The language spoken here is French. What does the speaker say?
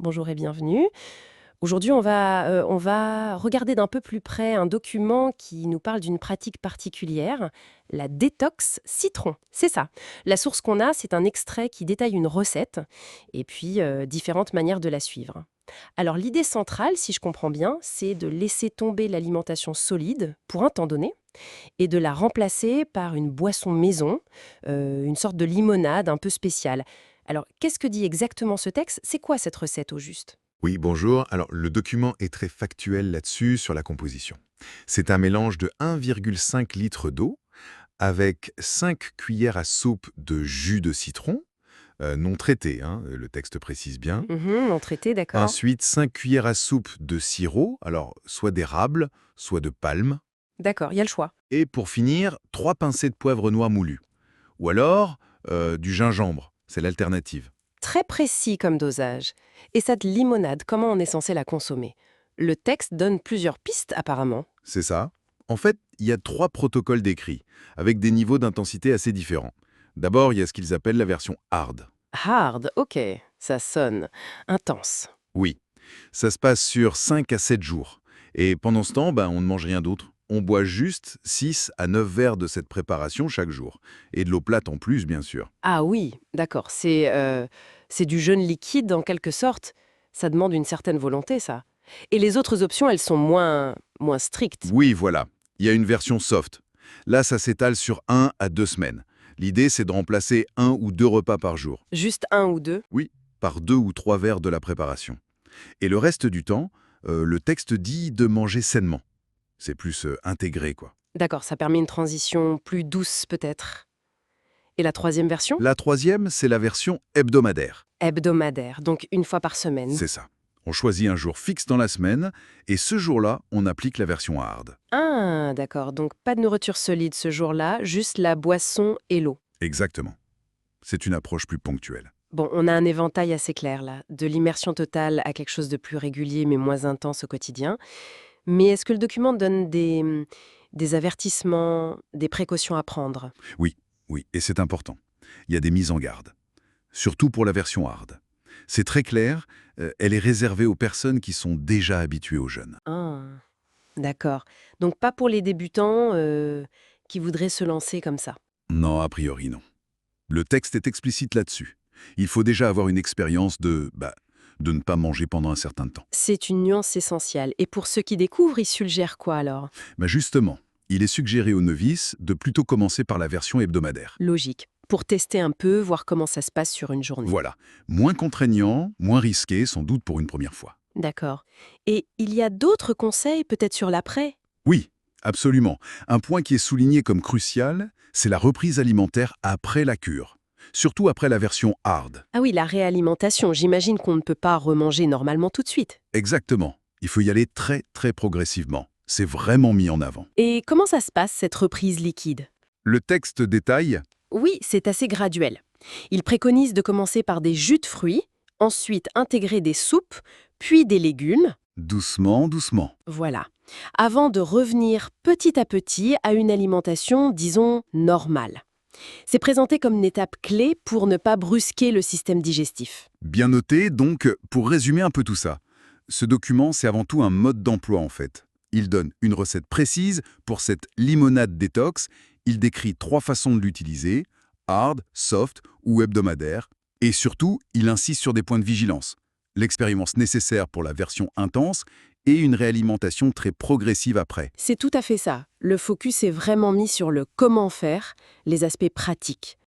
Bonjour et bienvenue. Aujourd'hui, on va regarder d'un peu plus près un document qui nous parle d'une pratique particulière, la détox citron. C'est ça. La source qu'on a, c'est un extrait qui détaille une recette et puis différentes manières de la suivre. Alors l'idée centrale, si je comprends bien, c'est de laisser tomber l'alimentation solide pour un temps donné et de la remplacer par une boisson maison, une sorte de limonade un peu spéciale. Alors qu'est-ce que dit exactement ce texte? C'est quoi cette recette au juste? Oui, bonjour. Alors, le document est très factuel là-dessus, sur la composition. C'est un mélange de 1,5 litre d'eau avec 5 cuillères à soupe de jus de citron, non traité, hein, le texte précise bien. Non traité, d'accord. Ensuite, 5 cuillères à soupe de sirop, alors soit d'érable, soit de palme. D'accord, il y a le choix. Et pour finir, 3 pincées de poivre noir moulu. Ou alors, du gingembre, c'est l'alternative. Très précis comme dosage. Et cette limonade, comment on est censé la consommer? Le texte donne plusieurs pistes apparemment. C'est ça. En fait, il y a 3 protocoles décrits, avec des niveaux d'intensité assez différents. D'abord, il y a ce qu'ils appellent la version hard. Hard, ok, ça sonne intense. Oui, ça se passe sur 5 à 7 jours. Et pendant ce temps, on ne mange rien d'autre. On boit juste 6 à 9 verres de cette préparation chaque jour. Et de l'eau plate en plus, bien sûr. Ah oui, d'accord, c'est du jeûne liquide en quelque sorte. Ça demande une certaine volonté, ça. Et les autres options, elles sont moins strictes. Oui, voilà. Il y a une version soft. Là, ça s'étale sur 1 à 2 semaines. L'idée, c'est de remplacer 1 ou 2 repas par jour. Juste un ou deux. Oui, par 2 ou 3 verres de la préparation. Et le reste du temps, le texte dit de manger sainement. C'est plus intégré, quoi. D'accord, ça permet une transition plus douce peut-être. Et la troisième version? La troisième, c'est la version hebdomadaire. Hebdomadaire, donc une fois par semaine. C'est ça. On choisit un jour fixe dans la semaine, et ce jour-là, on applique la version hard. Ah, d'accord. Donc pas de nourriture solide ce jour-là, juste la boisson et l'eau. Exactement. C'est une approche plus ponctuelle. Bon, on a un éventail assez clair là, de l'immersion totale à quelque chose de plus régulier mais moins intense au quotidien. Mais est-ce que le document donne des avertissements, des précautions à prendre? Oui, oui, et c'est important. Il y a des mises en garde. Surtout pour la version hard. C'est très clair, elle est réservée aux personnes qui sont déjà habituées au jeûne. Ah, d'accord. Donc pas pour les débutants qui voudraient se lancer comme ça. Non, a priori non. Le texte est explicite là-dessus. Il faut déjà avoir une expérience de ne pas manger pendant un certain temps. C'est une nuance essentielle. Et pour ceux qui découvrent, ils suggèrent quoi alors? Justement, il est suggéré aux novices de plutôt commencer par la version hebdomadaire. Logique. Pour tester un peu, voir comment ça se passe sur une journée. Voilà, moins contraignant, moins risqué sans doute pour une première fois. D'accord. Et il y a d'autres conseils peut-être sur l'après? Oui, absolument. Un point qui est souligné comme crucial, c'est la reprise alimentaire après la cure. Surtout après la version hard. Ah oui, la réalimentation. J'imagine qu'on ne peut pas remanger normalement tout de suite. Exactement. Il faut y aller très très progressivement. C'est vraiment mis en avant. Et comment ça se passe, cette reprise liquide? Le texte détaille. Oui, c'est assez graduel. Il préconise de commencer par des jus de fruits, ensuite intégrer des soupes, puis des légumes. Doucement, doucement. Voilà. Avant de revenir petit à petit à une alimentation, disons, normale. C'est présenté comme une étape clé pour ne pas brusquer le système digestif. Bien noté, donc, pour résumer un peu tout ça, ce document, c'est avant tout un mode d'emploi en fait. Il donne une recette précise pour cette limonade détox, il décrit 3 façons de l'utiliser, hard, soft ou hebdomadaire, et surtout, il insiste sur des points de vigilance. L'expérience nécessaire pour la version intense et une réalimentation très progressive après. C'est tout à fait ça. Le focus est vraiment mis sur le comment faire, les aspects pratiques.